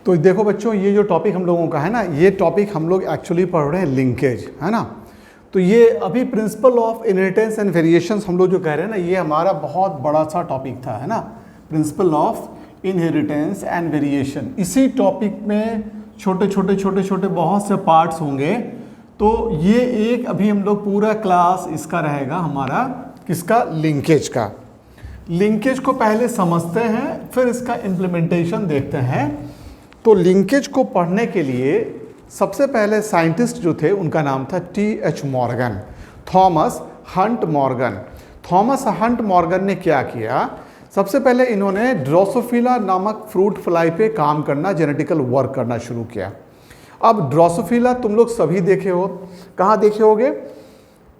तो देखो बच्चों, ये जो टॉपिक हम लोगों का है ना, ये टॉपिक हम लोग एक्चुअली पढ़ रहे हैं लिंकेज, है ना। तो ये अभी principle of inheritance and variations हम लोग जो कह रहे हैं ना, ये हमारा बहुत बड़ा सा टॉपिक था, है ना। Principle of inheritance and variation, इसी टॉपिक में छोटे छोटे बहुत से पार्ट्स होंगे। तो ये एक अभी हम लोग पूरा क्लास इसका रहेगा हमारा, किसका, लिंकेज का। लिंकेज को पहले समझते हैं, फिर इसका इम्प्लीमेंटेशन देखते हैं। तो लिंकेज को पढ़ने के लिए सबसे पहले साइंटिस्ट जो थे उनका नाम था T.H. Morgan, Thomas Hunt Morgan. Thomas Hunt Morgan ने क्या किया, सबसे पहले इन्होंने ड्रोसोफिला नामक फ्रूट फ्लाई पे काम करना, जेनेटिकल वर्क करना शुरू किया। अब ड्रोसोफिला तुम लोग सभी देखे हो, कहाँ देखे होगे,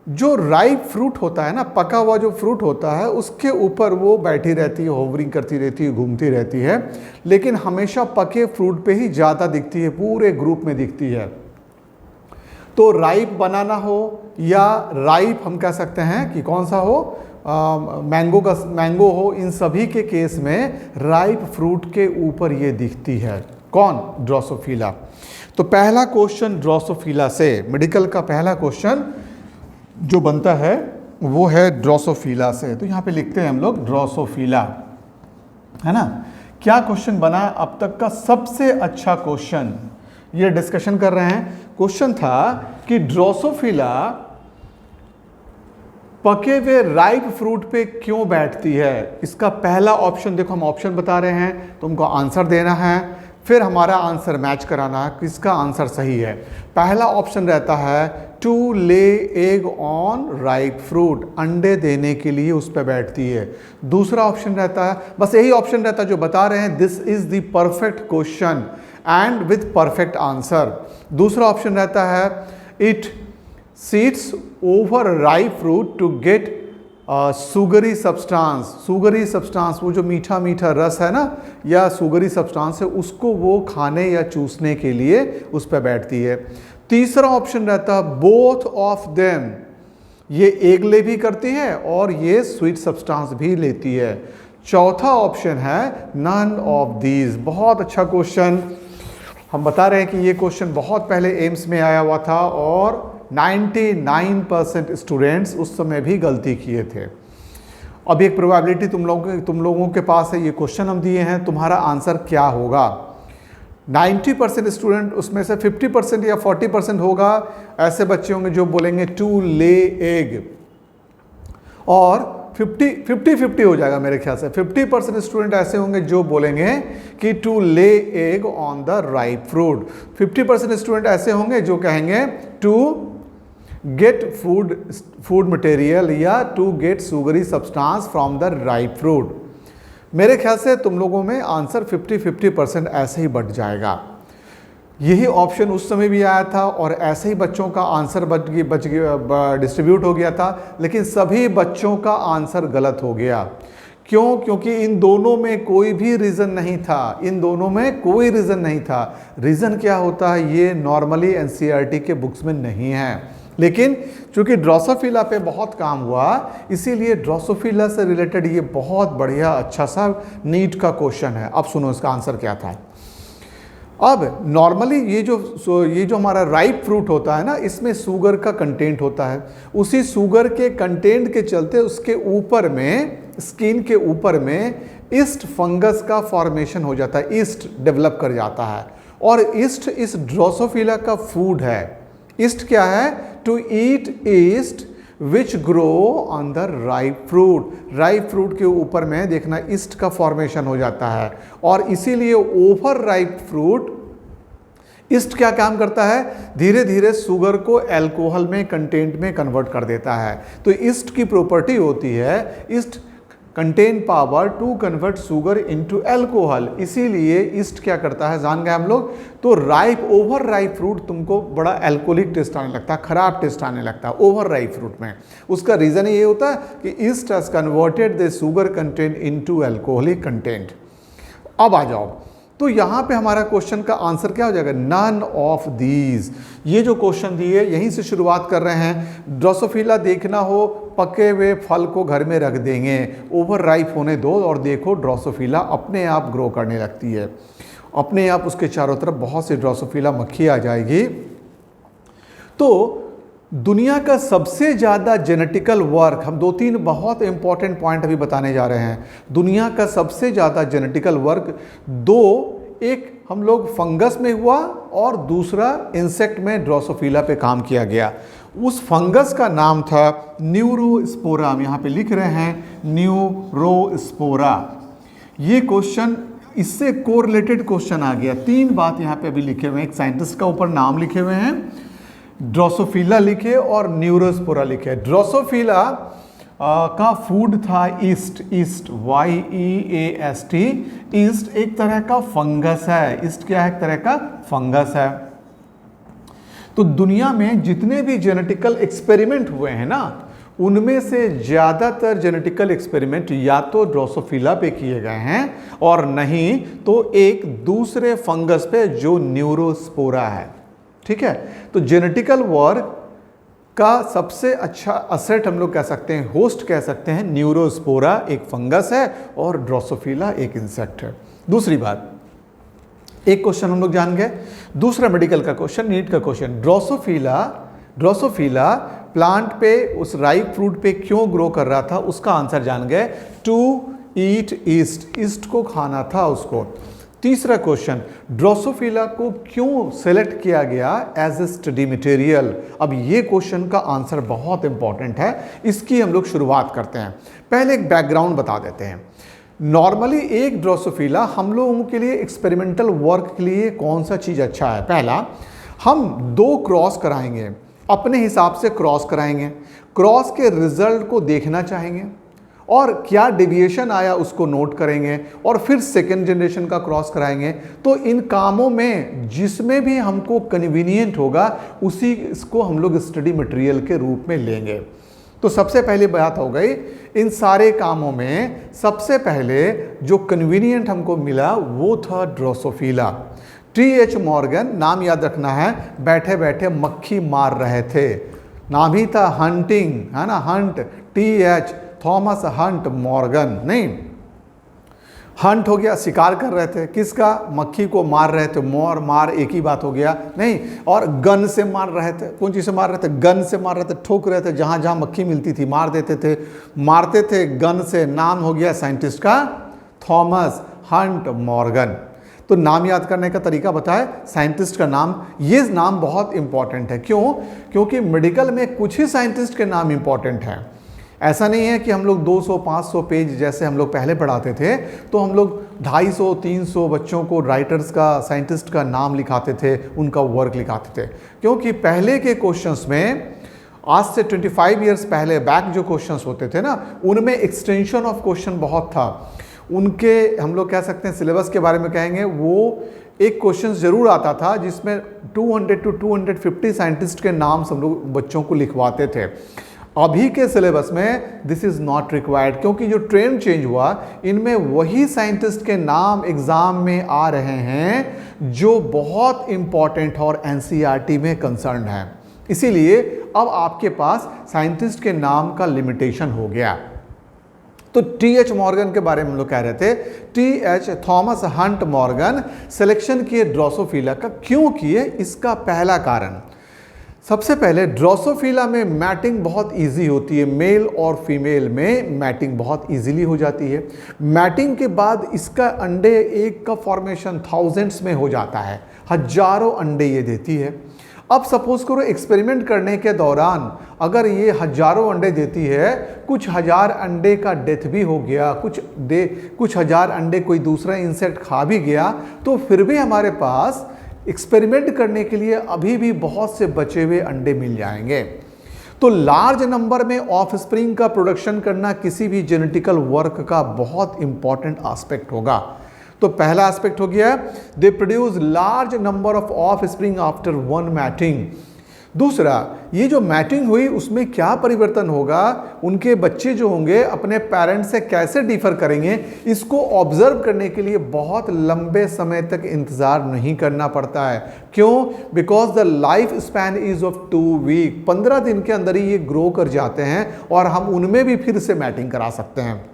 जो राइप फ्रूट होता है ना, पका हुआ जो फ्रूट होता है, उसके ऊपर वो बैठी रहती है, होवरिंग करती रहती है, घूमती रहती है, लेकिन हमेशा पके फ्रूट पे ही ज़्यादा दिखती है, पूरे ग्रुप में दिखती है। तो राइप बनाना हो या राइप हम कह सकते हैं कि कौन सा हो, मैंगो हो, इन सभी के केस में राइप फ्रूट के ऊपर ये दिखती है। कौन, ड्रोसोफिला। तो पहला क्वेश्चन ड्रोसोफिला से, मेडिकल का पहला क्वेश्चन जो बनता है वो है ड्रोसोफिला से। तो यहाँ पे लिखते हैं हम लोग ड्रोसोफिला, है ना। क्या क्वेश्चन बना अब तक का सबसे अच्छा क्वेश्चन, ये डिस्कशन कर रहे हैं। क्वेश्चन था कि ड्रोसोफिला पके हुए राइप फ्रूट पे क्यों बैठती है। इसका पहला ऑप्शन देखो, हम ऑप्शन बता रहे हैं, तुमको आंसर देना है, फिर हमारा आंसर मैच कराना है, किसका आंसर सही है। पहला ऑप्शन रहता है to lay egg on ripe fruit, अंडे देने के लिए उस पर बैठती है। दूसरा ऑप्शन रहता है, बस यही ऑप्शन रहता है जो बता रहे हैं, this is the perfect question and with perfect answer. दूसरा ऑप्शन रहता है it seeds over ripe fruit to get sugary substance. Sugary substance, वो जो मीठा मीठा रस है ना, या सुगरी सब्सटेंस है, उसको वो खाने या चूसने के लिए उस पर बैठती है। तीसरा ऑप्शन रहता है बोथ ऑफ देम, ये एग ले भी करती है और ये स्वीट सब्सटेंस भी लेती है। चौथा ऑप्शन है नन ऑफ दीज। बहुत अच्छा क्वेश्चन, हम बता रहे हैं कि ये क्वेश्चन बहुत पहले एम्स में आया हुआ था और 99% स्टूडेंट्स उस समय भी गलती किए थे। अब एक प्रोबेबिलिटी तुम लोगों के पास है, ये क्वेश्चन हम दिए हैं, तुम्हारा आंसर क्या होगा। 90% स्टूडेंट, उसमें से 50% या 40% होगा ऐसे बच्चे होंगे जो बोलेंगे टू ले एग, और 50-50 हो जाएगा मेरे ख्याल से। 50% स्टूडेंट ऐसे होंगे जो बोलेंगे कि to lay egg on the ripe fruit. 50% student ऐसे होंगे जो कहेंगे टू गेट फूड मटेरियल या to get sugary substance from the ripe fruit. मेरे ख्याल से तुम लोगों में आंसर 50-50% ऐसे ही बढ़ जाएगा। यही ऑप्शन उस समय भी आया था और ऐसे ही बच्चों का आंसर डिस्ट्रीब्यूट हो गया था, लेकिन सभी बच्चों का आंसर गलत हो गया। क्यों? क्योंकि इन दोनों में कोई भी रीज़न नहीं था, इन दोनों में कोई रीज़न नहीं था। रीज़न क्या होता है, ये नॉर्मली एनसीईआरटी के बुक्स में नहीं है, लेकिन चूंकि ड्रोसोफिला पे बहुत काम हुआ, इसीलिए ड्रोसोफिला से रिलेटेड ये बहुत बढ़िया अच्छा सा नीट का क्वेश्चन है। अब सुनो इसका आंसर क्या था। अब नॉर्मली ये जो हमारा राइप फ्रूट होता है ना, इसमें शुगर का कंटेंट होता है। उसी शुगर के कंटेंट के चलते उसके ऊपर में, स्किन के ऊपर में ईस्ट फंगस का फॉर्मेशन हो जाता है, ईस्ट डेवलप कर जाता है। और ईस्ट इस ड्रोसोफिला का फूड है। ईस्ट क्या है, to eat yeast which grow on the ripe fruit. Ripe fruit के ऊपर में देखना ईस्ट का फॉर्मेशन हो जाता है, और इसीलिए ओवर राइप फ्रूट, ईस्ट क्या काम करता है, धीरे धीरे शुगर को अल्कोहल में कंटेंट में कन्वर्ट कर देता है। तो ईस्ट की प्रॉपर्टी होती है, yeast contain power to convert sugar into alcohol, इसीलिए ईस्ट क्या करता है, जान गए हम लोग। तो राइप, ओवर राइप फ्रूट तुमको बड़ा अल्कोहलिक टेस्ट आने लगता है, खराब टेस्ट आने लगता है ओवर राइप फ्रूट में। उसका रीज़न ये होता है कि east has converted the sugar content into alcoholic content. अब आ जाओ, तो यहाँ पे हमारा क्वेश्चन का आंसर क्या हो जाएगा, नन ऑफ दीज। ये जो क्वेश्चन दिए यहीं से शुरुआत कर रहे हैं। ड्रोसोफिला देखना हो, पके हुए फल को घर में रख देंगे, ओवर राइप होने दो और देखो ड्रोसोफिला अपने आप ग्रो करने लगती है। अपने आप उसके चारों तरफ बहुत सी ड्रोसोफिला मक्खी आ जाएगी। तो दुनिया का सबसे ज़्यादा जेनेटिकल वर्क, हम 2-3 बहुत इंपॉर्टेंट पॉइंट अभी बताने जा रहे हैं। दुनिया का सबसे ज़्यादा जेनेटिकल वर्क एक हम लोग फंगस में हुआ और दूसरा इंसेक्ट में ड्रोसोफिला पे काम किया गया। उस फंगस का नाम था न्यूरोस्पोरा, हम यहाँ पे लिख रहे हैं न्यूरोस्पोरा। ये क्वेश्चन, इससे कोरिलेटेड क्वेश्चन आ गया। 3 बात यहाँ पे अभी लिखे हुए हैं, एक साइंटिस्ट का ऊपर नाम लिखे हुए हैं, ड्रोसोफिला लिखे और न्यूरोस्पोरा लिखे। ड्रोसोफिला का फूड था ईस्ट, YEAST। ईस्ट एक तरह का फंगस है। ईस्ट क्या है? एक तरह का फंगस है। तो दुनिया में जितने भी जेनेटिकल एक्सपेरिमेंट हुए हैं ना, उनमें से ज़्यादातर जेनेटिकल एक्सपेरिमेंट या तो ड्रोसोफिला पे किए गए हैं और नहीं तो एक दूसरे फंगस पे जो न्यूरोस्पोरा है। ठीक है, तो जेनेटिकल वर्क का सबसे अच्छा असेट हम लोग कह सकते हैं, होस्ट कह सकते हैं, न्यूरोस्पोरा एक फंगस है और ड्रोसोफिला एक इंसेक्ट है। दूसरी बात, एक क्वेश्चन हम लोग जान गए। दूसरा मेडिकल का क्वेश्चन, नीट का क्वेश्चन, ड्रोसोफिला प्लांट पे, उस राइप फ्रूट पे क्यों ग्रो कर रहा था, उसका आंसर जान गए। टू ईट ईस्ट, ईस्ट को खाना था उसको। तीसरा क्वेश्चन, ड्रोसोफिला को क्यों सेलेक्ट किया गया एज ए स्टडी मटेरियल। अब ये क्वेश्चन का आंसर बहुत इंपॉर्टेंट है, इसकी हम लोग शुरुआत करते हैं। पहले एक बैकग्राउंड बता देते हैं। नॉर्मली एक ड्रोसोफिला हम लोगों के लिए एक्सपेरिमेंटल वर्क के लिए कौन सा चीज़ अच्छा है? पहला, हम 2 क्रॉस कराएंगे, अपने हिसाब से क्रॉस कराएंगे, क्रॉस के रिजल्ट को देखना चाहेंगे और क्या डेविएशन आया उसको नोट करेंगे और फिर सेकेंड जनरेशन का क्रॉस कराएंगे। तो इन कामों में जिसमें भी हमको कन्वीनियंट होगा उसी इसको हम लोग स्टडी मटेरियल के रूप में लेंगे। तो सबसे पहली बात हो गई, इन सारे कामों में सबसे पहले जो कन्वीनियंट हमको मिला वो था ड्रोसोफिला। TH मॉर्गन, नाम याद रखना है, बैठे बैठे मक्खी मार रहे थे, नाम ही था हंटिंग, है ना, Hunt, TH, Thomas Hunt Morgan. नहीं, हंट हो गया, शिकार कर रहे थे, किसका? मक्खी को मार रहे थे। मोर मार एक ही बात हो गया नहीं। और गन से मार रहे थे, कौन चीज़ से मार रहे थे? गन से मार रहे थे, ठोक रहे थे, जहाँ जहाँ मक्खी मिलती थी मार देते थे, मारते थे गन से। नाम हो गया साइंटिस्ट का थॉमस हंट मॉर्गन। तो नाम याद करने का तरीका बताए, साइंटिस्ट का नाम, ये नाम बहुत इंपॉर्टेंट है। क्यों? क्योंकि मेडिकल में कुछ ही साइंटिस्ट के नाम इंपॉर्टेंट हैं। ऐसा नहीं है कि हम लोग 200-500 पेज जैसे हम लोग पहले पढ़ाते थे तो हम लोग 250-300 बच्चों को राइटर्स का, साइंटिस्ट का नाम लिखाते थे, उनका वर्क लिखाते थे। क्योंकि पहले के क्वेश्चंस में, आज से 25 ईयर्स पहले बैक जो क्वेश्चंस होते थे ना, उनमें एक्सटेंशन ऑफ क्वेश्चन बहुत था। उनके, हम लोग कह सकते हैं सिलेबस के बारे में कहेंगे, वो एक क्वेश्चन ज़रूर आता था जिसमें 200 to 250 साइंटिस्ट के नाम सब लोग बच्चों को लिखवाते थे। अभी के सिलेबस में दिस इज़ नॉट रिक्वायर्ड, क्योंकि जो ट्रेंड चेंज हुआ, इनमें वही साइंटिस्ट के नाम एग्ज़ाम में आ रहे हैं जो बहुत इम्पॉर्टेंट और NCERT में कंसर्न है। इसीलिए अब आपके पास साइंटिस्ट के नाम का लिमिटेशन हो गया। तो TH मॉर्गन के बारे में हम लोग कह रहे थे, TH Thomas Hunt Morgan selection किए ड्रोसोफिला का। क्यों किए? इसका पहला कारण, सबसे पहले ड्रोसोफिला में मैटिंग बहुत इजी होती है, मेल और फीमेल में मैटिंग बहुत इजीली हो जाती है। मैटिंग के बाद इसका अंडे एक का फॉर्मेशन थाउजेंड्स में हो जाता है, हजारों अंडे ये देती है। अब सपोज करो एक्सपेरिमेंट करने के दौरान अगर ये हजारों अंडे देती है, कुछ हजार अंडे का डेथ भी हो गया, कुछ हजार अंडे कोई दूसरा इंसेक्ट खा भी गया, तो फिर भी हमारे पास एक्सपेरिमेंट करने के लिए अभी भी बहुत से बचे हुए अंडे मिल जाएंगे। तो लार्ज नंबर में ऑफ स्प्रिंग का प्रोडक्शन करना किसी भी जेनेटिकल वर्क का बहुत इंपॉर्टेंट एस्पेक्ट होगा। तो पहला एस्पेक्ट हो गया, they produce large number of offspring after one mating. दूसरा, ये जो मैटिंग हुई उसमें क्या परिवर्तन होगा, उनके बच्चे जो होंगे अपने पेरेंट्स से कैसे डिफर करेंगे, इसको ऑब्जर्व करने के लिए बहुत लंबे समय तक इंतज़ार नहीं करना पड़ता है। क्यों? Because the life span is of 2 week. 15 दिन के अंदर ही ये ग्रो कर जाते हैं और हम उनमें भी फिर से मैटिंग करा सकते हैं।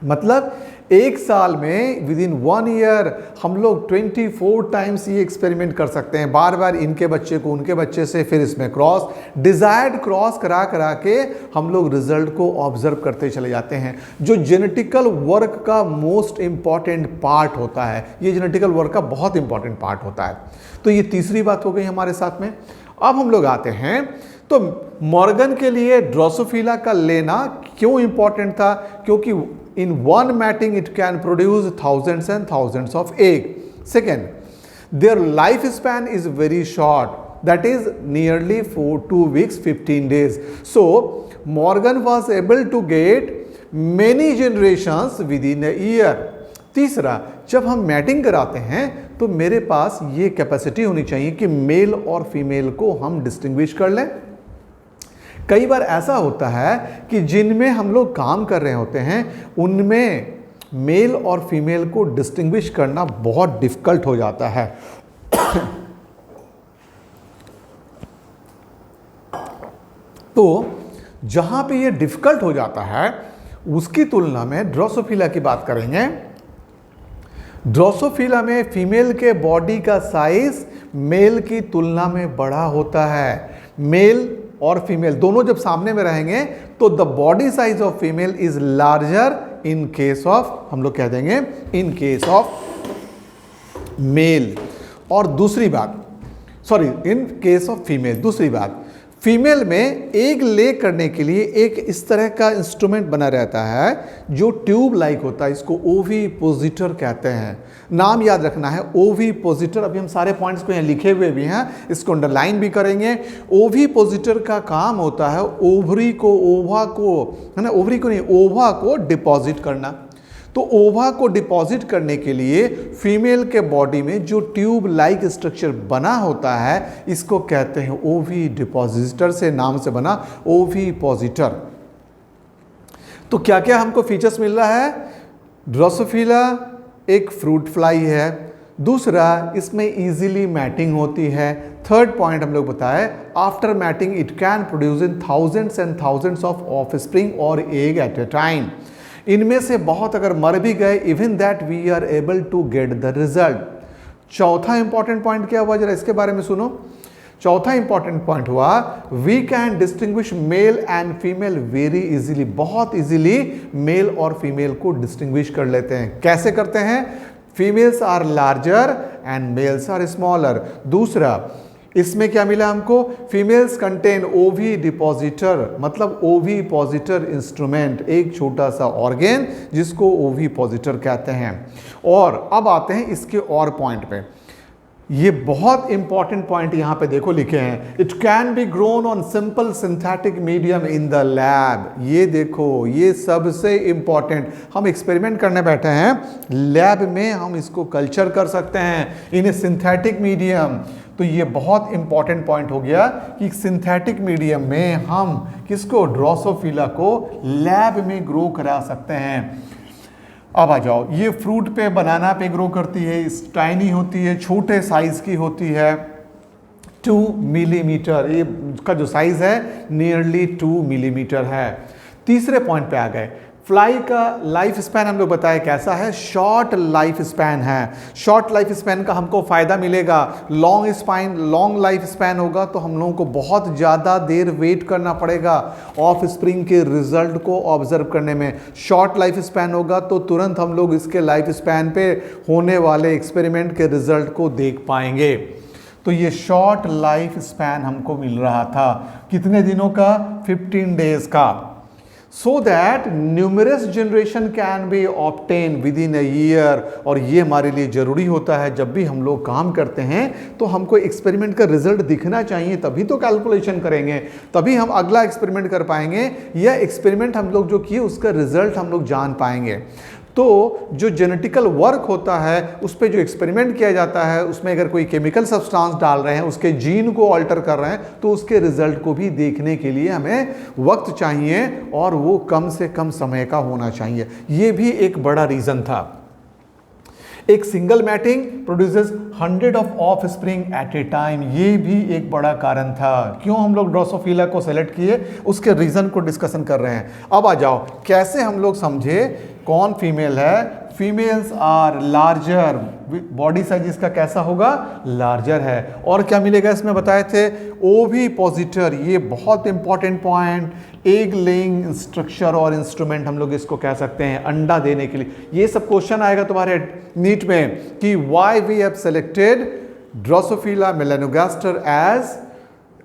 मतलब एक साल में विद इन 1 ईयर हम लोग 24 टाइम्स ये एक्सपेरिमेंट कर सकते हैं, बार बार इनके बच्चे को उनके बच्चे से, फिर इसमें क्रॉस, डिजायर्ड क्रॉस करा करा के हम लोग रिजल्ट को ऑब्जर्व करते चले जाते हैं। जो जेनेटिकल वर्क का मोस्ट इंपॉर्टेंट पार्ट होता है, ये जेनेटिकल वर्क का बहुत इंपॉर्टेंट पार्ट होता है। तो ये तीसरी बात हो गई हमारे साथ में। अब हम लोग आते हैं तो मॉर्गन के लिए ड्रोसोफिला का लेना क्यों इंपॉर्टेंट था, क्योंकि in one mating it can produce thousands and thousands of egg. Second, their lifespan is very short, that is nearly 2 weeks 15 days. So Morgan was able to get many generations within a year. तीसरा, जब हम matting कराते हैं तो मेरे पास ये capacity होनी चाहिए कि मेल और फीमेल को हम डिस्टिंग्विश कर लें। कई बार ऐसा होता है कि जिनमें हम लोग काम कर रहे होते हैं उनमें मेल और फीमेल को डिस्टिंग्विश करना बहुत डिफिकल्ट हो जाता है। तो जहां पे ये डिफिकल्ट हो जाता है उसकी तुलना में ड्रोसोफिला की बात करेंगे। ड्रोसोफिला में फीमेल के बॉडी का साइज मेल की तुलना में बड़ा होता है। मेल और फीमेल दोनों जब सामने में रहेंगे तो the body size of female is larger in case of, हम लोग कह देंगे इन केस ऑफ मेल। और दूसरी बात, sorry, in case of female. दूसरी बात, फीमेल में एग ले करने के लिए एक इस तरह का इंस्ट्रूमेंट बना रहता है जो ट्यूब लाइक होता है, इसको ओविपोजिटर कहते हैं। नाम याद रखना है ओविपोजिटर। अभी हम सारे पॉइंट्स को यहाँ लिखे हुए भी हैं, इसको अंडरलाइन भी करेंगे। ओविपोजिटर का काम होता है ओवरी को, ओवा को, है ना, ओवरी को नहीं, ओवा को डिपॉजिट करना। तो ओवा को डिपॉजिट करने के लिए फीमेल के बॉडी में जो ट्यूब लाइक स्ट्रक्चर बना होता है इसको कहते हैं ओवी डिपॉजिटर, से नाम से बना ओविपोजिटर। तो क्या क्या हमको फीचर्स मिल रहा है? ड्रोसोफिला एक फ्रूट फ्लाई है। दूसरा, इसमें इजीली मैटिंग होती है। थर्ड पॉइंट हम लोग बताए, after mating it can produce in thousands and thousands of offspring और एग एट ए टाइम। इनमें से बहुत अगर मर भी गए, even that we are able to get the result. चौथा इंपॉर्टेंट पॉइंट क्या हुआ, जरा इसके बारे में सुनो। चौथा इंपॉर्टेंट पॉइंट हुआ, we can distinguish male and female very easily. बहुत इजीली मेल और फीमेल को डिस्टिंग्विश कर लेते हैं। कैसे करते हैं? Females are larger and males are smaller. दूसरा, इसमें क्या मिला हमको? फीमेल्स कंटेन ओवी डिपॉजिटर, मतलब ओविपोजिटर इंस्ट्रूमेंट, एक छोटा सा ऑर्गेन जिसको ओविपोजिटर कहते हैं। और अब आते हैं इसके और पॉइंट पे। ये बहुत इंपॉर्टेंट पॉइंट यहां पे देखो लिखे हैं, it can be grown on simple synthetic medium in the lab. ये देखो, ये सबसे इंपॉर्टेंट, हम एक्सपेरिमेंट करने बैठे हैं, लैब में हम इसको कल्चर कर सकते हैं इन ए सिंथेटिक मीडियम। तो ये बहुत इंपॉर्टेंट पॉइंट हो गया कि सिंथेटिक मीडियम में हम किसको, ड्रोसोफिला को लैब में ग्रो करा सकते हैं। अब आ जाओ, ये फ्रूट पे, बनाना पे ग्रो करती है, टाइनी होती है, छोटे साइज की होती है, 2 मिलीमीटर, ये इसका जो साइज है नियरली 2 मिलीमीटर है। तीसरे पॉइंट पे आ गए, फ्लाई का लाइफ स्पैन हम लोग बताए कैसा है, शॉर्ट लाइफ स्पैन है। शॉर्ट लाइफ स्पैन का हमको फायदा मिलेगा, लॉन्ग लाइफ स्पैन होगा तो हम लोगों को बहुत ज़्यादा देर वेट करना पड़ेगा ऑफ स्प्रिंग के रिजल्ट को ऑब्जर्व करने में। शॉर्ट लाइफ स्पैन होगा तो तुरंत हम लोग इसके लाइफ स्पैन पे होने वाले एक्सपेरिमेंट के रिजल्ट को देख पाएंगे। तो ये शॉर्ट लाइफ स्पैन हमको मिल रहा था, कितने दिनों का? 15 डेज का। so that numerous generation can be obtained within a year। और ये हमारे लिए ज़रूरी होता है, जब भी हम लोग काम करते हैं तो हमको एक्सपेरिमेंट का रिजल्ट दिखना चाहिए, तभी तो कैलकुलेशन करेंगे, तभी हम अगला एक्सपेरिमेंट कर पाएंगे, या एक्सपेरिमेंट हम लोग जो किए उसका रिजल्ट हम लोग जान पाएंगे। तो जो जेनेटिकल वर्क होता है उस पर जो एक्सपेरिमेंट किया जाता है, उसमें अगर कोई केमिकल सब्सटेंस डाल रहे हैं, उसके जीन को ऑल्टर कर रहे हैं, तो उसके रिजल्ट को भी देखने के लिए हमें वक्त चाहिए और वो कम से कम समय का होना चाहिए। ये भी एक बड़ा रीज़न था। एक single mating produces 100 of offspring at a time, ये भी एक बड़ा कारण था क्यों हम लोग ड्रोसोफिला को सेलेक्ट किए, उसके रीज़न को डिस्कशन कर रहे हैं। अब आ जाओ, कैसे हम लोग समझे कौन फीमेल है? Females are larger, body size इसका कैसा होगा? लार्जर है। और क्या मिलेगा इसमें बताए थे? ओविपोजिटर, ये बहुत important point, egg laying structure और इंस्ट्रूमेंट हम लोग इसको कह सकते हैं, अंडा देने के लिए। ये सब क्वेश्चन आएगा तुम्हारे नीट में कि why we have selected Drosophila melanogaster as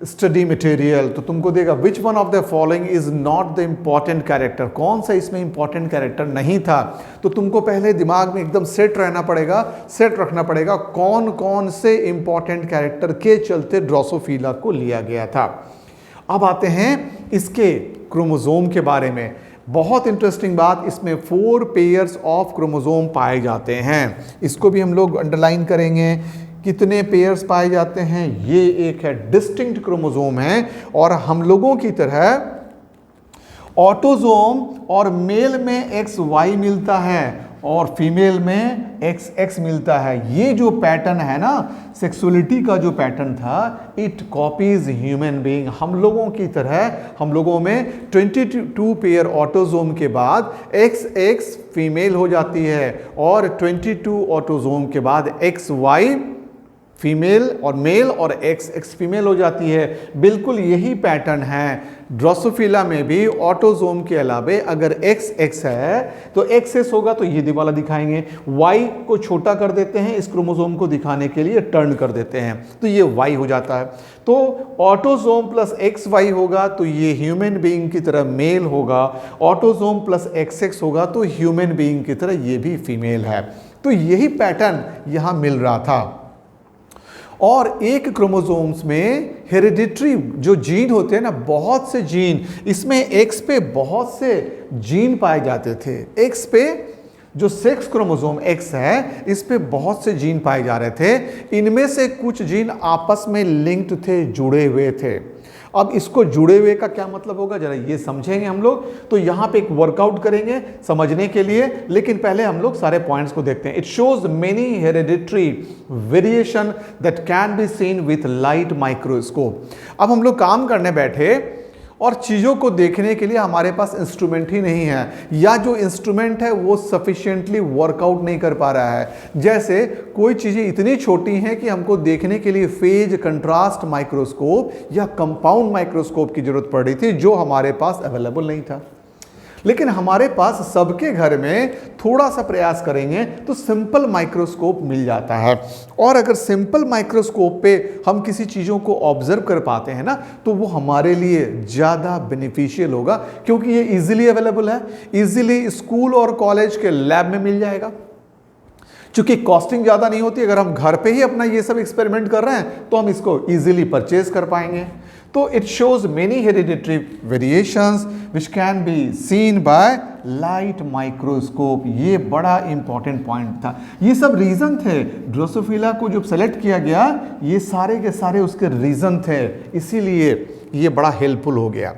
study material. तो तुमको देगा which one of the following is not the important character, कौन सा इसमें इंपॉर्टेंट कैरेक्टर नहीं था। तो तुमको पहले दिमाग में एकदम सेट रहना पड़ेगा, सेट रखना पड़ेगा कौन कौन से इंपॉर्टेंट कैरेक्टर के चलते ड्रोसोफिला को लिया गया था। अब आते हैं इसके क्रोमोसोम के बारे में। बहुत इंटरेस्टिंग बात, इसमें 4 पेयर्स ऑफ क्रोमोसोम पाए जाते हैं। इसको भी हम लोग अंडरलाइन करेंगे। कितने पेयर्स पाए जाते हैं? ये एक है डिस्टिंक्ट क्रोमोसोम है, और हम लोगों की तरह ऑटोसोम और मेल में XY मिलता है और फीमेल में XX मिलता है। ये जो पैटर्न है ना, सेक्सुअलिटी का जो पैटर्न था, इट कॉपीज ह्यूमन बीइंग। हम लोगों की तरह हम लोगों में 22 पेयर ऑटोसोम के बाद XX फीमेल हो जाती है और 22 ऑटोसोम के बाद XY फीमेल और मेल और XX फीमेल हो जाती है। बिल्कुल यही पैटर्न है ड्रोसोफिला में भी। ऑटोसोम के अलावे अगर XX है तो XS होगा, तो ये वाला दिखाएंगे। Y को छोटा कर देते हैं, इस क्रोमोसोम को दिखाने के लिए टर्न कर देते हैं, तो ये Y हो जाता है। तो ऑटोसोम प्लस XY होगा तो ये ह्यूमन बीइंग की तरह मेल होगा, ऑटोसोम प्लस XX होगा तो ह्यूमन बीइंग की तरह ये भी फीमेल है। तो यही पैटर्न यहाँ मिल रहा था। और एक क्रोमोसोम्स में हेरिडिटरी जो जीन होते हैं ना, बहुत से जीन, इसमें X पे बहुत से जीन पाए जाते थे। X पे जो सेक्स क्रोमोसोम X है, इस पे बहुत से जीन पाए जा रहे थे। इनमें से कुछ जीन आपस में लिंक्ड थे, जुड़े हुए थे। अब इसको जुड़े हुए का क्या मतलब होगा, जरा ये समझेंगे हम लोग। तो यहाँ पे एक वर्कआउट करेंगे समझने के लिए, लेकिन पहले हम लोग सारे पॉइंट्स को देखते हैं। It shows many hereditary variation that can be seen with light microscope. अब हम लोग काम करने बैठे और चीज़ों को देखने के लिए हमारे पास इंस्ट्रूमेंट ही नहीं है, या जो इंस्ट्रूमेंट है वो सफिशिएंटली वर्कआउट नहीं कर पा रहा है। जैसे कोई चीज़ें इतनी छोटी हैं कि हमको देखने के लिए फेज कंट्रास्ट माइक्रोस्कोप या कंपाउंड माइक्रोस्कोप की जरूरत पड़ रही थी, जो हमारे पास अवेलेबल नहीं था। लेकिन हमारे पास सबके घर में थोड़ा सा प्रयास करेंगे तो सिंपल माइक्रोस्कोप मिल जाता है। और अगर सिंपल माइक्रोस्कोप पे हम किसी चीज़ों को ऑब्जर्व कर पाते हैं ना, तो वो हमारे लिए ज़्यादा बेनिफिशियल होगा, क्योंकि ये इजीली अवेलेबल है, इजीली स्कूल और कॉलेज के लैब में मिल जाएगा। चूंकि कॉस्टिंग ज़्यादा नहीं होती, अगर हम घर पे ही अपना ये सब एक्सपेरिमेंट कर रहे हैं तो हम इसको इजीली परचेज कर पाएंगे। तो it shows many hereditary variations which can be seen by light microscope. ये बड़ा इंपॉर्टेंट पॉइंट था। ये सब रीजन थे, ड्रोसोफिला को जो सेलेक्ट किया गया, ये सारे के सारे उसके रीजन थे, इसीलिए ये बड़ा हेल्पफुल हो गया।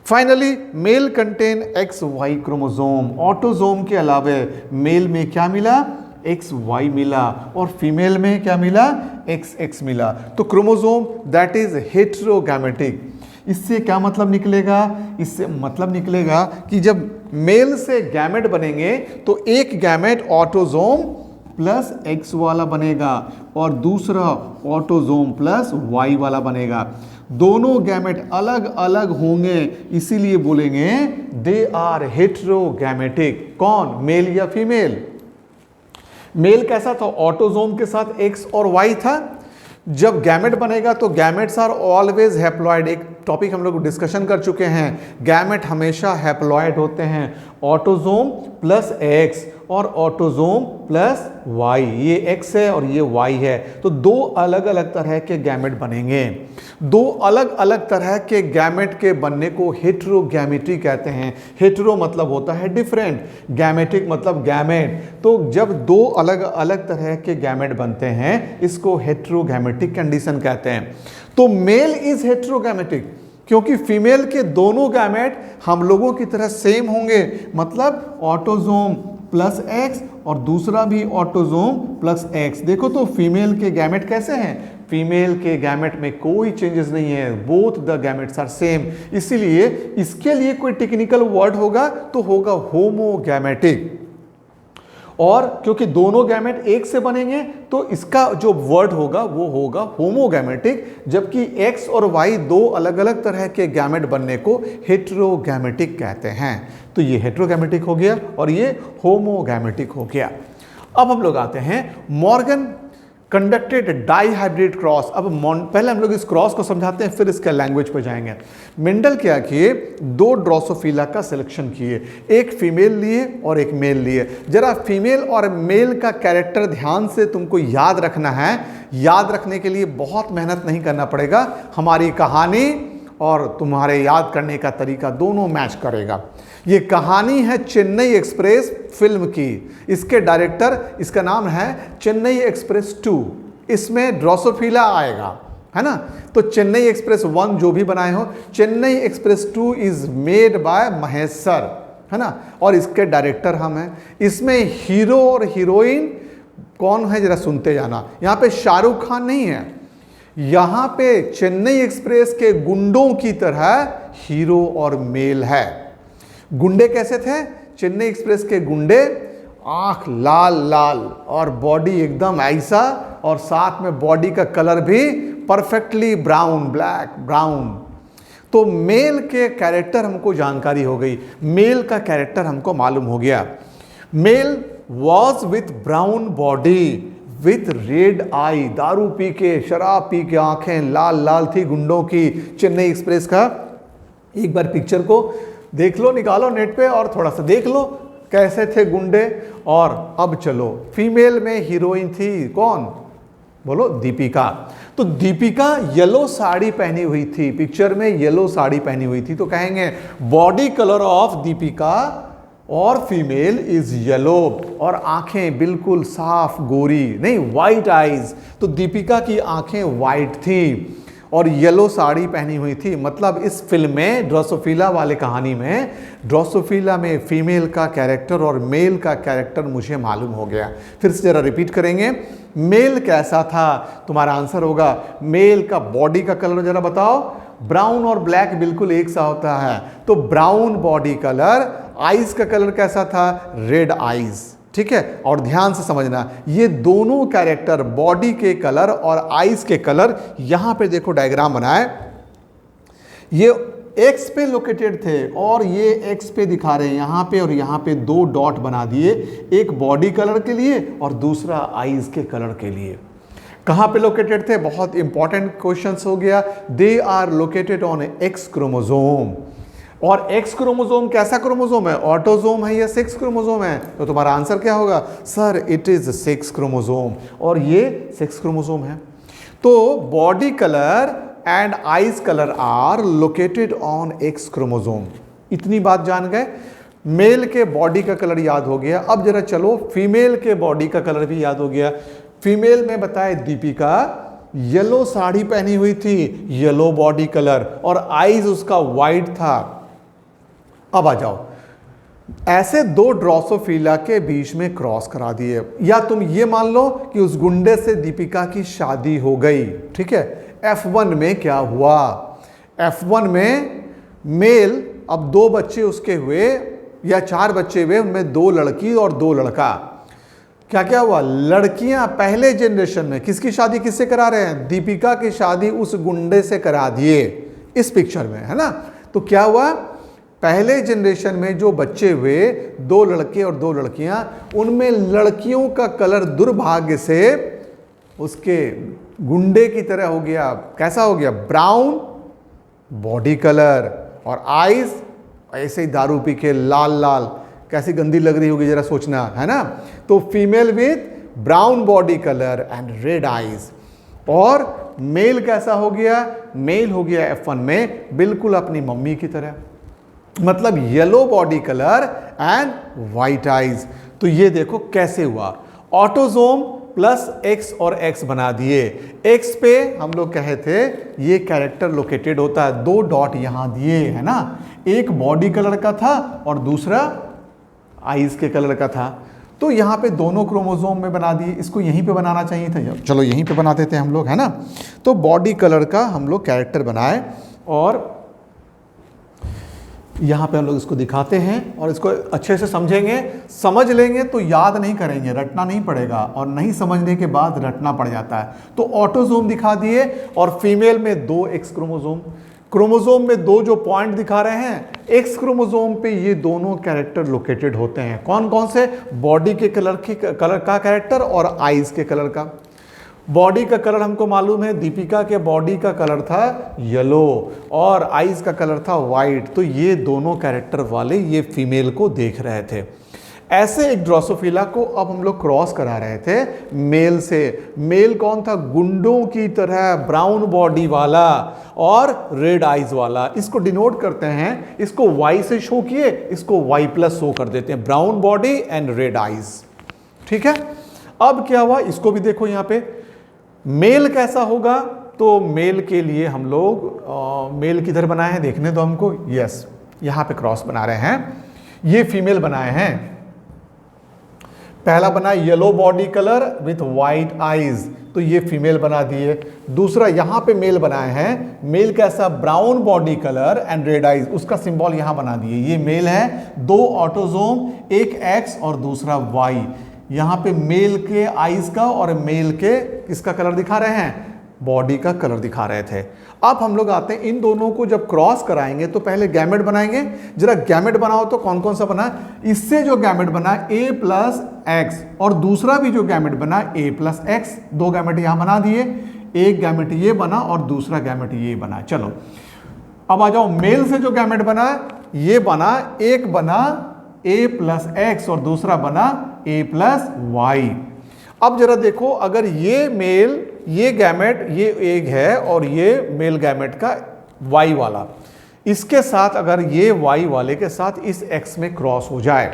Finally male contain XY chromosome. Autosome के अलावे मेल में क्या मिला? XY मिला, और फीमेल में क्या मिला? XX मिला। तो क्रोमोसोम दैट इज हेटेरोगैमेटिक। इससे क्या मतलब निकलेगा? इससे मतलब निकलेगा कि जब मेल से गैमेट बनेंगे तो एक गैमेट ऑटोसोम प्लस X वाला बनेगा और दूसरा ऑटोसोम प्लस Y वाला बनेगा। दोनों गैमेट अलग अलग होंगे, इसीलिए बोलेंगे दे आर हेटेरोगैमेटिक। कौन? मेल या फीमेल? मेल कैसा था? ऑटोसोम के साथ X और Y था। जब गैमेट बनेगा तो गैमेट्स आर ऑलवेज हैप्लॉइड। एक टॉपिक हम लोग डिस्कशन कर चुके हैं, गैमेट हमेशा हैप्लॉइड होते हैं। ऑटोसोम प्लस X और ऑटोसोम प्लस Y, ये X है और ये Y है, तो दो अलग अलग तरह के गैमेट बनेंगे। दो अलग अलग तरह के गैमेट के बनने को हेटेरोगैमेट्री कहते हैं। हेटेरो मतलब होता है डिफरेंट, गैमेटिक मतलब गैमेट। तो जब दो अलग अलग तरह के गैमेट बनते हैं, इसको हेटेरोगैमेटिक कंडीशन कहते हैं। तो मेल इज हेटेरोगैमेटिक क्योंकि फीमेल के दोनों गैमेट हम लोगों की तरह सेम होंगे, मतलब ऑटोसोम प्लस X और दूसरा भी ऑटोसोम प्लस X। देखो तो फीमेल के गैमेट कैसे हैं? फीमेल के गैमेट में कोई चेंजेस नहीं है, both the gametes are same. इसीलिए इसके लिए कोई टेक्निकल वर्ड होगा तो होगा होमोगैमेटिक। और क्योंकि दोनों गैमेट एक से बनेंगे तो इसका जो वर्ड होगा वो होगा होमोगैमेटिक, जबकि एक्स और वाई दो अलग अलग तरह के गैमेट बनने को हेटेरोगैमेटिक कहते हैं। तो ये हेटेरोगैमेटिक हो गया और ये होमोगैमेटिक हो गया। अब हम लोग आते हैं मॉर्गन कंडक्टेड डाईहाइब्रिड क्रॉस। अब पहले हम लोग इस क्रॉस को समझाते हैं, फिर इसके लैंग्वेज पर जाएंगे। मेंडल क्या किए, दो ड्रोसोफिला का सिलेक्शन किए, एक फीमेल लिए और एक मेल लिए। जरा फीमेल और मेल का कैरेक्टर ध्यान से तुमको याद रखना है। याद रखने के लिए बहुत मेहनत नहीं करना पड़ेगा, हमारी कहानी और तुम्हारे याद करने का तरीका दोनों मैच करेगा। ये कहानी है चेन्नई एक्सप्रेस फिल्म की। इसके डायरेक्टर, इसका नाम है चेन्नई एक्सप्रेस 2। इसमें ड्रोसोफिला आएगा, है ना। तो चेन्नई एक्सप्रेस 1 जो भी बनाए हो, Chennai express 2 is made by Mahesh sir, है ना। और इसके डायरेक्टर हम हैं। इसमें हीरो और हीरोइन कौन है जरा सुनते जाना। यहाँ पे शाहरुख खान नहीं है, यहाँ पे चेन्नई एक्सप्रेस के गुंडों की तरह हीरो और मेल है। गुंडे कैसे थे चेन्नई एक्सप्रेस के गुंडे? आंख लाल लाल और बॉडी एकदम ऐसा, और साथ में बॉडी का कलर भी परफेक्टली ब्राउन, ब्लैक ब्राउन। तो मेल के कैरेक्टर हमको जानकारी हो गई, मेल का कैरेक्टर हमको मालूम हो गया। Male was with brown body with red eye. दारू पी के, शराब पी के आंखें लाल लाल थी गुंडों की। चेन्नई एक्सप्रेस का एक बार पिक्चर को देख लो, निकालो नेट पे और थोड़ा सा देख लो कैसे थे गुंडे। और अब चलो, फीमेल में हीरोइन थी कौन, बोलो? दीपिका। तो दीपिका येलो साड़ी पहनी हुई थी, पिक्चर में येलो साड़ी पहनी हुई थी। तो कहेंगे बॉडी कलर ऑफ दीपिका और फीमेल इज येलो, और आंखें बिल्कुल साफ गोरी, नहीं वाइट आईज। तो दीपिका की आंखें वाइट थी और येलो साड़ी पहनी हुई थी। मतलब इस फिल्म में, ड्रोसोफिला वाले कहानी में, ड्रोसोफिला में फीमेल का कैरेक्टर और मेल का कैरेक्टर मुझे मालूम हो गया। फिर से जरा रिपीट करेंगे। मेल कैसा था? तुम्हारा आंसर होगा मेल का बॉडी का कलर जरा बताओ। ब्राउन और ब्लैक बिल्कुल एक सा होता है, तो ब्राउन बॉडी कलर। आईज का कलर कैसा था? रेड आईज, ठीक है। और ध्यान से समझना, ये दोनों कैरेक्टर बॉडी के कलर और आईज के कलर, यहां पे देखो डायग्राम बनाए, ये एक्स पे लोकेटेड थे और ये एक्स पे दिखा रहे हैं यहां पे, और यहां पे दो डॉट बना दिए, एक बॉडी कलर के लिए और दूसरा आईज के कलर के लिए। कहां पे लोकेटेड थे? बहुत इंपॉर्टेंट क्वेश्चन हो गया। They are located on X chromosome. और एक्स क्रोमोसोम कैसा क्रोमोसोम है? ऑटोसोम है या सेक्स क्रोमोसोम है? तो तुम्हारा आंसर क्या होगा? Sir it is sex chromosome, और ये सेक्स क्रोमोसोम है। तो body colour and eyes colour are located on X chromosome. इतनी बात जान गए। मेल के बॉडी का कलर याद हो गया। अब जरा चलो फीमेल के बॉडी का कलर भी याद हो गया। फीमेल में बताए दीपिका येलो साड़ी पहनी हुई थी, येलो बॉडी कलर, और आईज उसका वाइट था। अब आ जाओ, ऐसे दो ड्रोसोफिला के बीच में क्रॉस करा दिए, या तुम ये मान लो कि उस गुंडे से दीपिका की शादी हो गई, ठीक है। F1 में क्या हुआ? F1 में मेल, अब दो बच्चे उसके हुए या 4 बच्चे हुए, उनमें 2 लड़की और 2 लड़का। क्या क्या हुआ? लड़कियां पहले जनरेशन में किसकी शादी किससे करा रहे हैं? दीपिका की शादी उस गुंडे से करा दिए इस पिक्चर में, है ना। तो क्या हुआ? पहले जनरेशन में जो बच्चे हुए, 2 लड़के और 2 लड़कियां, उनमें लड़कियों का कलर दुर्भाग्य से उसके गुंडे की तरह हो गया। कैसा हो गया? ब्राउन बॉडी कलर, और आईज ऐसे ही दारू पी के लाल लाल। कैसी गंदी लग रही होगी जरा सोचना, है ना। तो female with brown body colour and red eyes. और मेल कैसा हो गया? मेल हो गया F1 में बिल्कुल अपनी मम्मी की तरह, मतलब yellow body colour and white eyes. तो ये देखो कैसे हुआ, ऑटोसोम प्लस एक्स और एक्स बना दिए। एक्स पे हम लोग कहे थे ये कैरेक्टर लोकेटेड होता है, 2 डॉट यहां दिए, है ना। एक बॉडी कलर का था और दूसरा आईज के कलर का था। तो यहाँ पे दोनों क्रोमोसोम में बना दिए। इसको यहीं पे बनाना चाहिए था, चलो यहीं पे बना देते हैं हम लोग, है ना। तो बॉडी कलर का हम लोग कैरेक्टर बनाए, और यहाँ पे हम लोग इसको दिखाते हैं और इसको अच्छे से समझेंगे। समझ लेंगे तो याद नहीं करेंगे, रटना नहीं पड़ेगा, और नहीं समझने के बाद रटना पड़ जाता है। तो ऑटोजोम दिखा दिए, और फीमेल में 2 एक्स क्रोमोजोम। क्रोमोजोम में 2 जो पॉइंट दिखा रहे हैं, एक्स क्रोमोजोम पे ये दोनों कैरेक्टर लोकेटेड होते हैं। कौन कौन से? बॉडी के कलर का कैरेक्टर और आईज के कलर का। बॉडी का कलर हमको मालूम है, दीपिका के बॉडी का कलर था येलो और आईज का कलर था वाइट। तो ये दोनों कैरेक्टर वाले ये फीमेल को देख रहे थे। ऐसे एक ड्रोसोफिला को अब हम लोग क्रॉस करा रहे थे मेल से। मेल कौन था? गुंडों की तरह ब्राउन बॉडी वाला और रेड आईज वाला। इसको डिनोट करते हैं, इसको वाई से शो किए, इसको वाई प्लस शो कर देते हैं, brown body and red eyes. ठीक है। अब क्या हुआ, इसको भी देखो यहाँ पे मेल कैसा होगा। तो मेल के लिए हम लोग मेल किधर बनाए हैं देखने दो हमको। यस, यहां पे क्रॉस बना रहे हैं। ये फीमेल बनाए हैं। पहला बना yellow body colour with white eyes, तो ये फीमेल बना दिए। दूसरा यहां पे मेल बनाए हैं। मेल कैसा? Brown body colour and red eyes, उसका सिंबल यहां बना दिए। ये मेल है, 2 ऑटोजोम, एक एक्स और दूसरा वाई। यहां पे मेल के आईज का और मेल के किसका कलर दिखा रहे हैं? बॉडी का कलर दिखा रहे थे। अब हम लोग आते हैं, इन दोनों को जब क्रॉस कराएंगे तो पहले गैमेट बनाएंगे। जरा गैमेट बनाओ तो कौन कौन सा बना? इससे जो गैमेट बना A प्लस एक्स, और दूसरा भी जो गैमेट बना A प्लस एक्स। 2 गैमेट यहां बना दिए, एक गैमेट ये बना और दूसरा गैमेट ये बना। चलो अब आ जाओ, मेल से जो गैमेट बना ये बना, एक बना A प्लस एक्स और दूसरा बना A प्लस वाई। अब जरा देखो, अगर ये मेल, ये गैमेट, ये एग है और ये मेल गैमेट का वाई वाला, इसके साथ अगर ये वाई वाले के साथ इस एक्स में क्रॉस हो जाए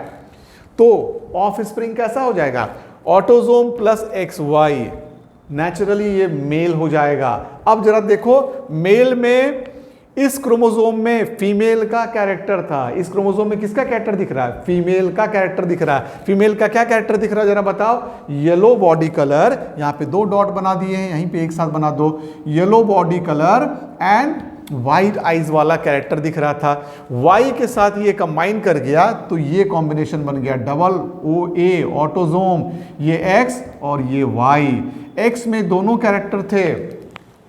तो ऑफ स्प्रिंग कैसा हो जाएगा? Autosome plus X Y, naturally ये मेल हो जाएगा। अब जरा देखो, मेल में इस क्रोमोसोम में फीमेल का कैरेक्टर था। इस क्रोमोसोम में किसका कैरेक्टर दिख रहा है? फीमेल का कैरेक्टर दिख रहा है। फीमेल का क्या कैरेक्टर दिख रहा है जरा बताओ? येलो बॉडी कलर, यहां पे 2 डॉट बना दिए हैं, यहीं पे एक साथ बना दो। Yellow body colour and white eyes वाला कैरेक्टर दिख रहा था। वाई के साथ ये कंबाइन कर गया तो ये कॉम्बिनेशन बन गया डबल OA ऑटोजोम, ये एक्स और ये वाई। एक्स में दोनों कैरेक्टर थे,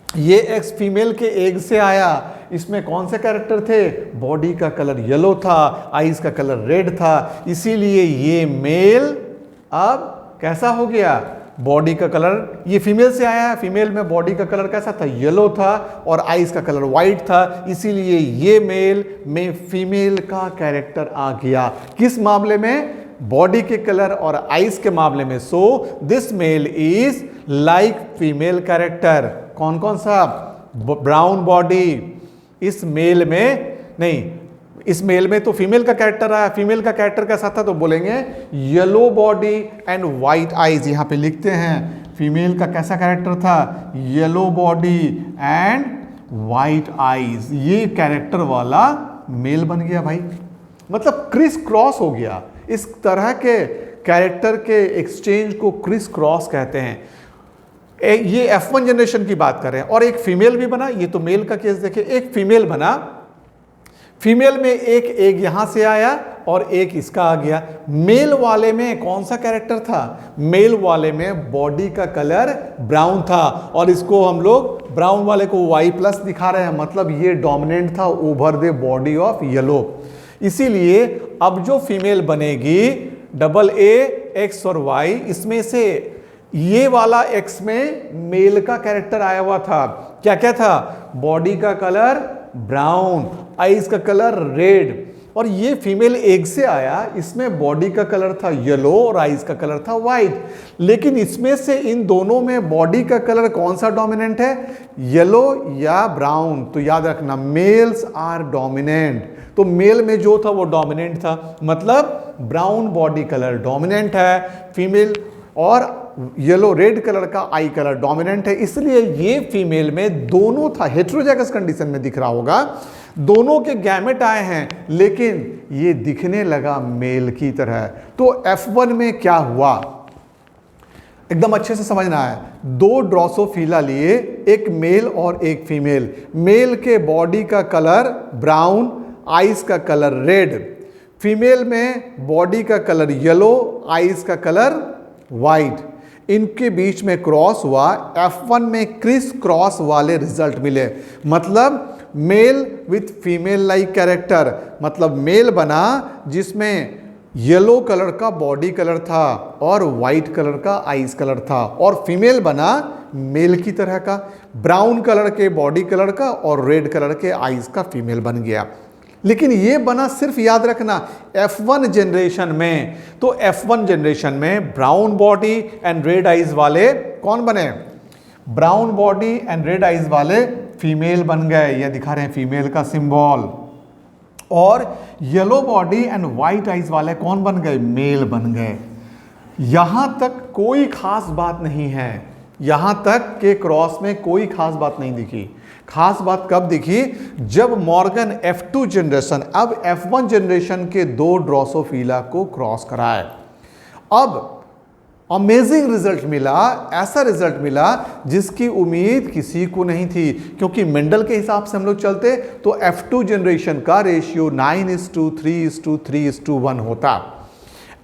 ये एक्स फीमेल के एग से आया। इसमें कौन से कैरेक्टर थे? बॉडी का कलर येलो था, आईज का कलर रेड था, इसीलिए ये मेल अब कैसा हो गया? बॉडी का कलर, ये फीमेल से आया है, फीमेल में बॉडी का कलर कैसा था? येलो था और आईज का कलर वाइट था, इसीलिए ये मेल में फीमेल का कैरेक्टर आ गया। किस मामले में? बॉडी के कलर और आईज के मामले में। So this male is like female character. कौन कौन सा? ब्राउन बॉडी, इस मेल में नहीं, इस मेल में तो फीमेल का कैरेक्टर आया। फीमेल का कैरेक्टर कैसा था? तो बोलेंगे yellow body and white eyes. यहां पे लिखते हैं फीमेल का कैसा कैरेक्टर था? Yellow body and white eyes. ये कैरेक्टर वाला मेल बन गया भाई, मतलब क्रिस क्रॉस हो गया। इस तरह के कैरेक्टर के एक्सचेंज को क्रिस क्रॉस कहते हैं। ये F1 जनरेशन की बात कर रहे हैं। और एक फीमेल भी बना, ये तो मेल का केस देखे, एक फीमेल बना, फीमेल में एक एग यहां से आया और एक इसका आ गया। मेल वाले में कौन सा कैरेक्टर था? मेल वाले में बॉडी का कलर ब्राउन था और इसको हम लोग ब्राउन वाले को वाई प्लस दिखा रहे हैं, मतलब ये डोमिनेंट था over the body of yellow. इसीलिए अब जो फीमेल बनेगी डबल A एक्स और वाई, इसमें से ये वाला एक्स में मेल का कैरेक्टर आया हुआ था। क्या क्या था? बॉडी का कलर ब्राउन, आईज का कलर रेड, और ये फीमेल एग से आया, इसमें बॉडी का कलर था येलो और आईज का कलर था वाइट। लेकिन इसमें से इन दोनों में बॉडी का कलर कौन सा डोमिनेंट है? येलो या ब्राउन? तो याद रखना मेल्स आर डोमिनेंट। तो मेल में जो था वो डोमिनेंट था, मतलब ब्राउन बॉडी कलर डोमिनेंट है फीमेल, और येलो रेड कलर का आई कलर डोमिनेंट है। इसलिए ये फीमेल में दोनों था, हेटेरोजाइगस कंडीशन में दिख रहा होगा, दोनों के गैमेट आए हैं, लेकिन ये दिखने लगा मेल की तरह। तो F1 में क्या हुआ एकदम अच्छे से समझना है। 2 ड्रोसोफिला लिए, एक मेल और एक फीमेल। मेल के बॉडी का कलर ब्राउन, आईज का कलर रेड, फीमेल में बॉडी का कलर येलो, आईज का कलर वाइट, इनके बीच में क्रॉस हुआ, F1 में क्रिस क्रॉस वाले रिजल्ट मिले। मतलब mail with female like character, मतलब मेल बना जिसमें येलो कलर का बॉडी कलर था और वाइट कलर का आईज कलर था, और फीमेल बना मेल की तरह का, ब्राउन कलर के बॉडी कलर का और रेड कलर के आईज का फीमेल बन गया। लेकिन ये बना सिर्फ याद रखना F1 जनरेशन में। तो F1 जनरेशन में brown body and red eyes वाले कौन बने? Brown body and red eyes वाले फीमेल बन गए, ये दिखा रहे हैं फीमेल का सिंबल। और yellow body and white eyes वाले कौन बन गए? मेल बन गए। यहां तक कोई खास बात नहीं है, यहां तक के क्रॉस में कोई खास बात नहीं दिखी। खास बात कब दिखी? जब मॉर्गन F2 जनरेशन अब F1 जनरेशन के दो ड्रोसोफिला को क्रॉस कराए। अब अमेजिंग रिजल्ट मिला, ऐसा रिजल्ट मिला जिसकी उम्मीद किसी को नहीं थी, क्योंकि मेंडल के हिसाब से हम लोग चलते तो F2 जनरेशन का रेशियो 9:3:3:1 होता।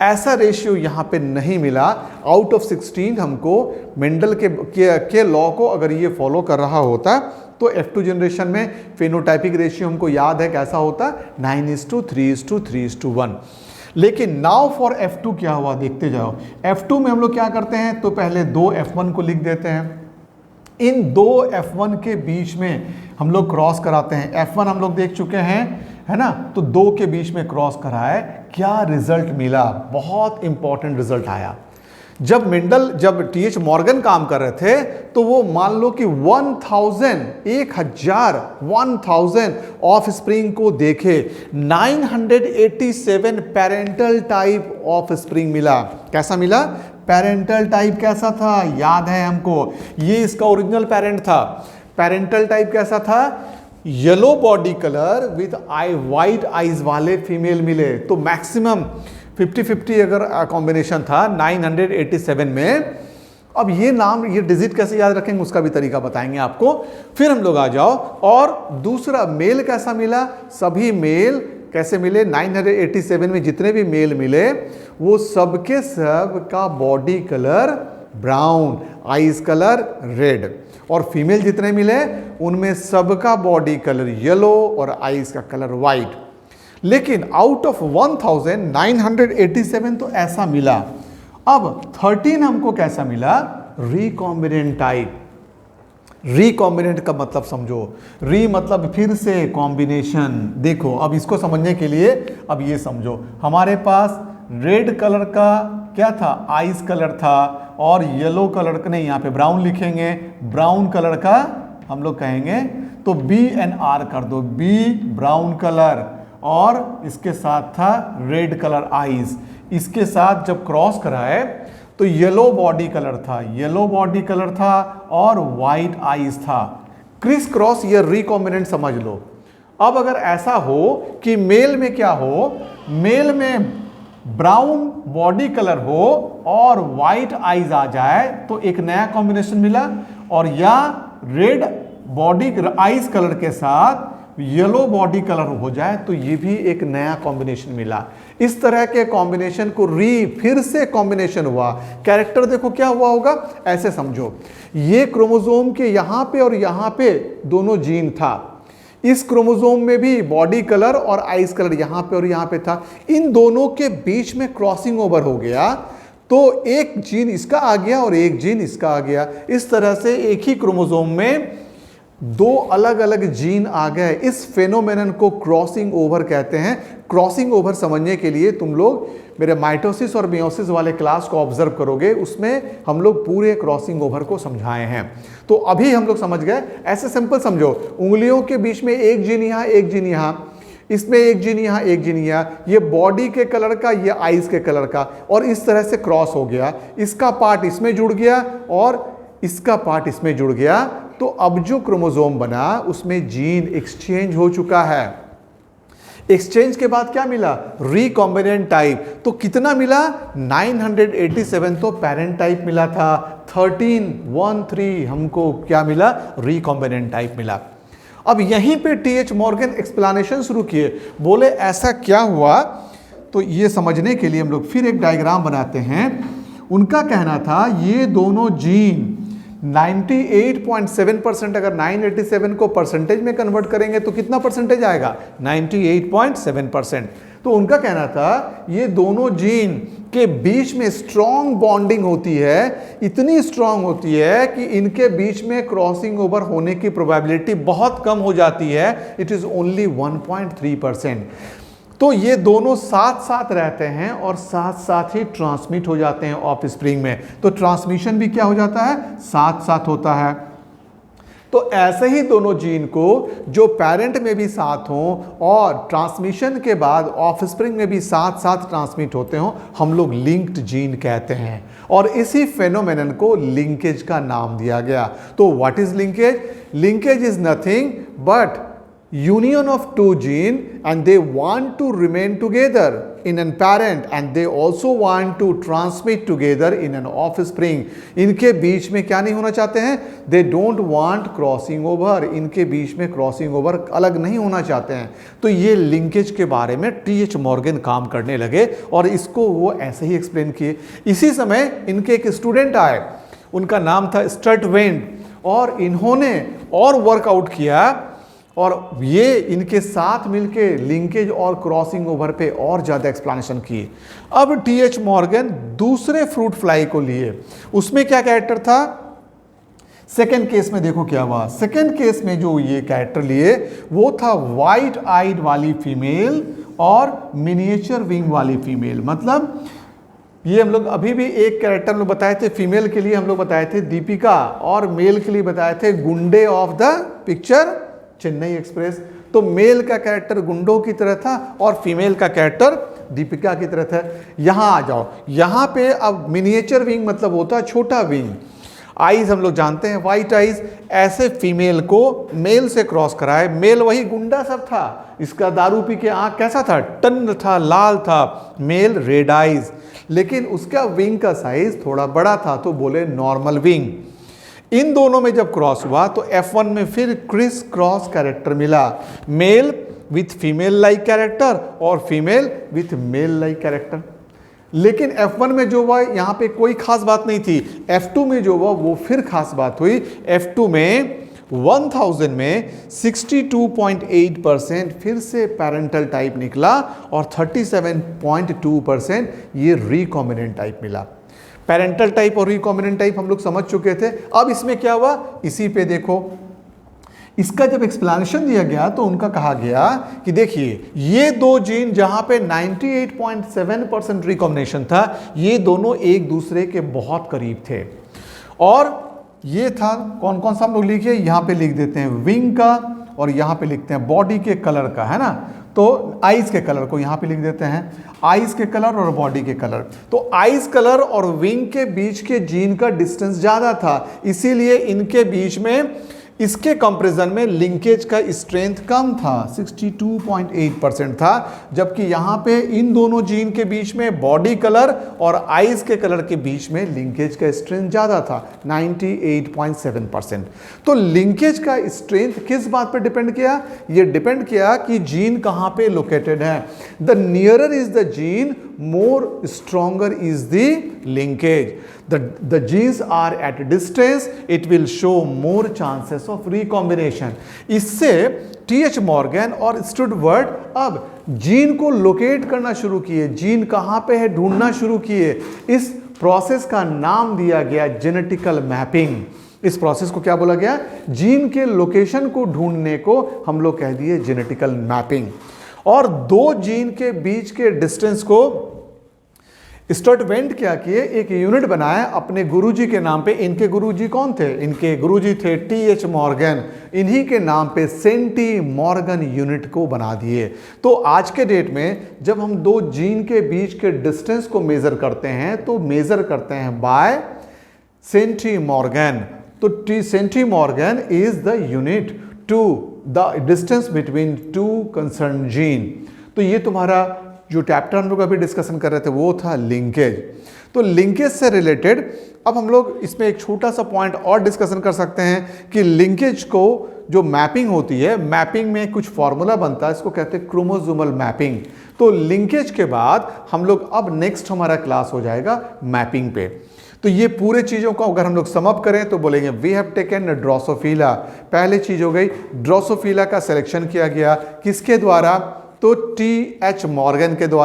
ऐसा रेशियो यहाँ पे नहीं मिला। आउट ऑफ 16 हमको मेंडल के लॉ को अगर ये फॉलो कर रहा होता तो F2 जनरेशन में फेनोटाइपिक रेशियो हमको याद है कैसा होता, 9:3:3:1। लेकिन नाउ फॉर F2 क्या हुआ देखते जाओ। F2 में हम लोग क्या करते हैं, तो पहले दो F1 को लिख देते हैं, इन दो F1 के बीच में हम लोग क्रॉस कराते हैं। F1 हम लोग देख चुके हैं, है ना, तो दो के बीच में क्रॉस कराए, क्या रिजल्ट मिला? बहुत इंपॉर्टेंट रिजल्ट आया। जब TH मॉर्गन काम कर रहे थे तो वो मान लो कि 1000 ऑफ स्प्रिंग को देखे, 987 पेरेंटल टाइप ऑफ स्प्रिंग मिला। कैसा मिला? पेरेंटल टाइप कैसा था याद है हमको, ये इसका ओरिजिनल पेरेंट था। पेरेंटल टाइप कैसा था? Yellow body colour with white eyes वाले फीमेल मिले। तो मैक्सिमम 50-50 अगर कॉम्बिनेशन था 987 में। अब ये नाम, ये डिजिट कैसे याद रखेंगे उसका भी तरीका बताएंगे आपको। फिर हम लोग आ जाओ, और दूसरा मेल कैसा मिला? सभी मेल कैसे मिले? 987 में जितने भी मेल मिले वो सबके सब का body colour brown, eyes colour red, और फीमेल जितने मिले उनमें सबका बॉडी कलर येलो और आईज का कलर वाइट। लेकिन आउट ऑफ 1987 तो ऐसा मिला। अब 13 हमको कैसा मिला? Recombinant type. रिकॉम्बिनेंट का मतलब समझो, री मतलब फिर से, कॉम्बिनेशन। देखो अब इसको समझने के लिए अब ये समझो, हमारे पास रेड कलर का क्या था? आइस कलर था, और येलो कलर का, नहीं यहाँ पे ब्राउन लिखेंगे, ब्राउन कलर का हम लोग कहेंगे, तो B&R कर दो, बी ब्राउन कलर, और इसके साथ था रेड कलर आईज। इसके साथ जब क्रॉस कराए तो येलो बॉडी कलर था, येलो बॉडी कलर था और वाइट आईज था। क्रिस क्रॉस, ये रिकॉम्बिनेंट समझ लो। अब अगर ऐसा हो कि मेल में क्या हो, मेल में ब्राउन बॉडी कलर हो और वाइट आईज आ जाए तो एक नया कॉम्बिनेशन मिला, और या रेड बॉडी आईज कलर के साथ येलो बॉडी कलर हो जाए तो ये भी एक नया कॉम्बिनेशन मिला। इस तरह के कॉम्बिनेशन को फिर से कॉम्बिनेशन हुआ। कैरेक्टर देखो क्या हुआ होगा, ऐसे समझो, ये क्रोमोसोम के यहां पे और यहां पे दोनों जीन था। इस क्रोमोसोम में भी बॉडी कलर और आइज कलर यहां पे और यहां पे था। इन दोनों के बीच में क्रॉसिंग ओवर हो गया तो एक जीन इसका आ गया और एक जीन इसका आ गया। इस तरह से एक ही क्रोमोसोम में दो अलग अलग जीन आ गए। इस फेनोमेनन को क्रॉसिंग ओवर कहते हैं। क्रॉसिंग ओवर समझने के लिए तुम लोग मेरे माइटोसिस और मियोसिस वाले क्लास को ऑब्जर्व करोगे, उसमें हम लोग पूरे क्रॉसिंग ओवर को समझाए हैं। तो अभी हम लोग समझ गए। ऐसे सिंपल समझो, उंगलियों के बीच में एक जीन यहाँ, एक जीन यहाँ, इसमें एक जीन यहाँ, एक जीन यहाँ, ये बॉडी के कलर का, ये आइज के कलर का, और इस तरह से क्रॉस हो गया। इसका पार्ट इसमें जुड़ गया और इसका पार्ट इसमें जुड़ गया। तो अब जो क्रोमोसोम बना उसमें जीन एक्सचेंज हो चुका है। एक्सचेंज के बाद क्या मिला? Recombinant type. तो कितना मिला? 987 तो पेरेंट टाइप मिला था, 13 हमको क्या मिला? रिकॉम्बिनेंट टाइप मिला। अब यहीं पे टीएच मॉर्गन एक्सप्लेनेशन शुरू किए, बोले ऐसा क्या हुआ। तो ये समझने के लिए हम लोग फिर एक डायग्राम बनाते हैं। उनका कहना था ये दोनों जीन 98.7%, अगर 987 को परसेंटेज में कन्वर्ट करेंगे तो कितना परसेंटेज आएगा, 98.7%। तो उनका कहना था ये दोनों जीन के बीच में स्ट्रॉन्ग बॉन्डिंग होती है, इतनी स्ट्रॉन्ग होती है कि इनके बीच में क्रॉसिंग ओवर होने की प्रोबेबिलिटी बहुत कम हो जाती है, इट इज ओनली 1.3%। तो ये दोनों साथ साथ रहते हैं और साथ साथ ही ट्रांसमिट हो जाते हैं ऑफ स्प्रिंग में। तो ट्रांसमिशन भी क्या हो जाता है, साथ साथ होता है। तो ऐसे ही दोनों जीन को जो पेरेंट में भी साथ हों और ट्रांसमिशन के बाद ऑफ स्प्रिंग में भी साथ साथ ट्रांसमिट होते हों, हम लोग लिंक्ड जीन कहते हैं। और इसी फेनोमेनन को लिंकेज का नाम दिया गया। तो what is linkage? Linkage is nothing but union of two gene and they want to remain together in an parent and they also want to transmit together in an offspring। इनके बीच में क्या नहीं होना चाहते हैं, they don't want crossing over, इनके बीच में crossing over अलग नहीं होना चाहते हैं। तो ये लिंकेज के बारे में टीएच मॉर्गन काम करने लगे और इसको वो ऐसे ही एक्सप्लेन किए। इसी समय इनके एक स्टूडेंट आए, उनका नाम था स्टर्ट वेंड, और इन्होंने और वर्कआउट किया और ये इनके साथ मिलके लिंकेज और क्रॉसिंग ओवर पे और ज़्यादा एक्सप्लेनेशन की। अब टीएच मॉर्गन दूसरे फ्रूट फ्लाई को लिए, उसमें क्या कैरेक्टर था, सेकेंड केस में देखो क्या हुआ। सेकेंड केस में जो ये कैरेक्टर लिए वो था वाइट आइड वाली फीमेल और मिनिएचर विंग वाली फीमेल। मतलब ये हम लोग अभी भी एक कैरेक्टर हम लोग बताए थे, फीमेल के लिए हम लोग बताए थे दीपिका और मेल के लिए बताए थे गुंडे of the picture Chennai express. तो मेल का कैरेक्टर गुंडों की तरह था और फीमेल का कैरेक्टर दीपिका की तरह था। यहां आ जाओ, यहां पे अब मिनिएचर विंग मतलब होता है छोटा विंग। आईज हम लोग जानते हैं वाइट आईज, ऐसे फीमेल को मेल से क्रॉस कराए। मेल वही गुंडा सब था, इसका दारू पी के आंख कैसा था, टन था, लाल था। मेल रेड आईज, लेकिन उसका विंग का साइज थोड़ा बड़ा था, तो बोले नॉर्मल विंग। इन दोनों में जब क्रॉस हुआ तो F1 में फिर क्रिस क्रॉस कैरेक्टर मिला, male with female like character और female with male like character. लेकिन F1 में जो हुआ यहाँ पे कोई खास बात नहीं थी, F2 में जो हुआ वो फिर खास बात हुई। F2 में 1000 में 62.8% फिर से पैरेंटल टाइप निकला और 37.2% ये रिकॉम्बिनेंट टाइप मिला। पैरेंटल टाइप और रिकॉम्बिनेंट टाइप हम लोग समझ चुके थे। अब इसमें क्या हुआ, इसी पे देखो, इसका जब एक्सप्लेनेशन दिया गया तो उनका कहा गया कि देखिए ये दो जीन जहां पे 98.7% रिकॉम्बिनेशन था, ये दोनों एक दूसरे के बहुत करीब थे। और ये था कौन कौन सा हम लोग लिखिए, यहाँ पे लिख देते हैं विंग का और यहाँ पे लिखते हैं बॉडी के कलर का, है ना। तो आइज के कलर को यहाँ पे लिख देते हैं, आइज के कलर और बॉडी के कलर। तो आइज कलर और विंग के बीच के जीन का डिस्टेंस ज़्यादा था, इसीलिए इनके बीच में इसके कंपैरिजन में लिंकेज का स्ट्रेंथ कम था, 62.8% था। जबकि यहाँ पे इन दोनों जीन के बीच में बॉडी कलर और आइज के कलर के बीच में लिंकेज का स्ट्रेंथ ज़्यादा था, 98.7%। तो लिंकेज का स्ट्रेंथ किस बात पर डिपेंड किया, ये डिपेंड किया कि जीन कहाँ पे लोकेटेड है। The nearer is the gene, more stronger is the linkage. The genes are at distance, it will show more chances of recombination. इससे टीएच मॉर्गन और स्टुडवर्ट अब जीन को लोकेट करना शुरू किए, जीन कहाँ पे है ढूंढना शुरू किए। इस प्रोसेस का नाम दिया गया जेनेटिकल मैपिंग। इस प्रोसेस को क्या बोला गया, जीन के लोकेशन को ढूंढने को हम लोग कह दिए जेनेटिकल मैपिंग। और दो जीन के बीच के डिस्टेंस को स्टर्ट वेंट क्या किए, एक यूनिट बनाया अपने गुरुजी के नाम पे। इनके गुरुजी कौन थे, इनके गुरुजी थे टीएच मॉर्गन। इन्हीं के नाम पे सेंटी मॉर्गन यूनिट को बना दिए। तो आज के डेट में जब हम दो जीन के बीच के डिस्टेंस को मेजर करते हैं तो मेजर करते हैं बाय सेंटी मॉर्गन। तो centimorgan is the unit to the distance between two concern gene. तो ये तुम्हारा जो चैप्टर हम लोग अभी डिस्कशन कर रहे थे वो था लिंकेज। तो लिंकेज से रिलेटेड अब हम लोग इसमें एक छोटा सा पॉइंट और डिस्कशन कर सकते हैं कि लिंकेज को जो मैपिंग होती है, मैपिंग में कुछ फॉर्मूला बनता है, इसको कहते हैं क्रोमोसोमल मैपिंग। तो लिंकेज के बाद हम लोग अब नेक्स्ट हमारा क्लास हो जाएगा मैपिंग पे। तो ये पूरे चीज़ों को अगर हम लोग सम अप करें तो बोलेंगे वी हैव टेकन ड्रोसोफिला। पहली चीज़ हो गई ड्रोसोफिला का सिलेक्शन किया गया, किसके द्वारा? तो टी एच मॉर्गन के द्वारा।